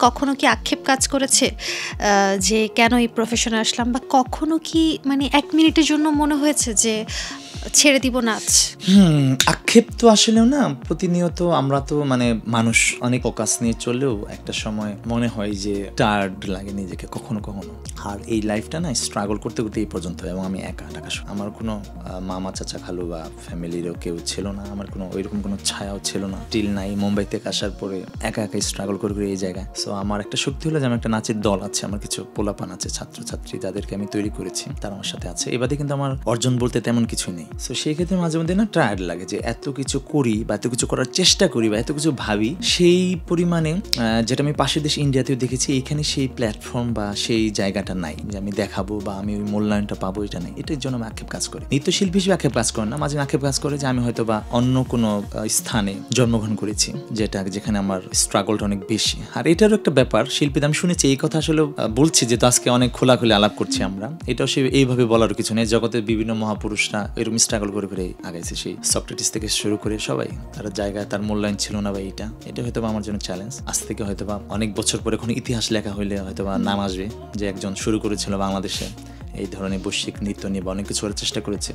কখনো কি আক্ষেপ কাজ করেছে যে কেন এই প্রফেশনে আসলাম, বা কখনো কি মানে 1 মিনিটের জন্য মনে হয়েছে যে ছেড়ে দিব নাচ? আক্ষেপ তো আসলেও না, প্রতিনিয়ত আমরা তো মানে মানুষ অনেক ফোকাস নিয়ে চললেও একটা সময় মনে হয় যে টায়ার্ড লাগে নিজেকে কখনো কখনো। আর এই লাইফটা না স্ট্রাগল করতে করতে এই পর্যন্ত, এবং আমি একা ঢাকা, আমার কোনো মামা চাচা খালু বা ফ্যামিলিরও কেউ ছিল না, আমার কোনো ওইরকম কোনো ছায়াও ছিল না টিল নাই। মুম্বাই থেকে আসার পরে একা একা স্ট্রাগল করে এই জায়গায়। সো আমার একটা শক্তি হলো যে আমার একটা নাচের দল আছে, আমার কিছু পোলাপান আছে, ছাত্রছাত্রী, যাদেরকে আমি তৈরি করেছি, তারা আমার সাথে আছে। এবারে কিন্তু আমার অর্জন বলতে তেমন কিছুই নেই। সো সেই ক্ষেত্রে মাঝে মধ্যে না টায়ার্ড লাগে যে এত কিছু করি বা এত কিছু করার চেষ্টা করি বা এত কিছু ভাবি, সেই পরিমাণে যেটা আমি পাশের দেশ ইন্ডিয়াতেও দেখেছি, এখানে সেই প্ল্যাটফর্ম বা সেই জায়গাটা নাই যে আমি দেখাবো বা আমি ওই মূল্যায়নটা পাবো, এটা নেই। এটার জন্য আমি আক্ষেপ কাজ করি। নৃত্যশিল্পী হিসেবে আক্ষেপ কাজ করে না, মাঝে আক্ষেপ কাজ করে যে আমি হয়তো বা অন্য কোনো স্থানে জন্মগ্রহণ করেছি যেখানে আমার স্ট্রাগলটা অনেক বেশি। আর এটারও একটা ব্যাপার, শিল্পীদের আমি শুনেছি এই কথা আসলে বলছি যে তো আজকে অনেক খোলাখুলি আলাপ করছি আমরা, এটাও সে এইভাবে বলার কিছু নেই। জগতের বিভিন্ন মহাপুরুষরা এরকম স্ট্রাগল করে করে আগাইছে, সেই সক্রেটিস থেকে শুরু করে সবাই, তার জায়গায় তার মূল্যায়ন ছিল না। বা এটা হয়তো বা আমার জন্য চ্যালেঞ্জ। আজ থেকে হয়তো বা অনেক বছর পরে কোনো ইতিহাস লেখা হইলে হয়তো বা নাম আসবে যে একজন শুরু করেছিল বাংলাদেশে এই ধরনের বৈশ্বিক নৃত্য নিয়ে বা অনেক কিছু করার চেষ্টা করেছে।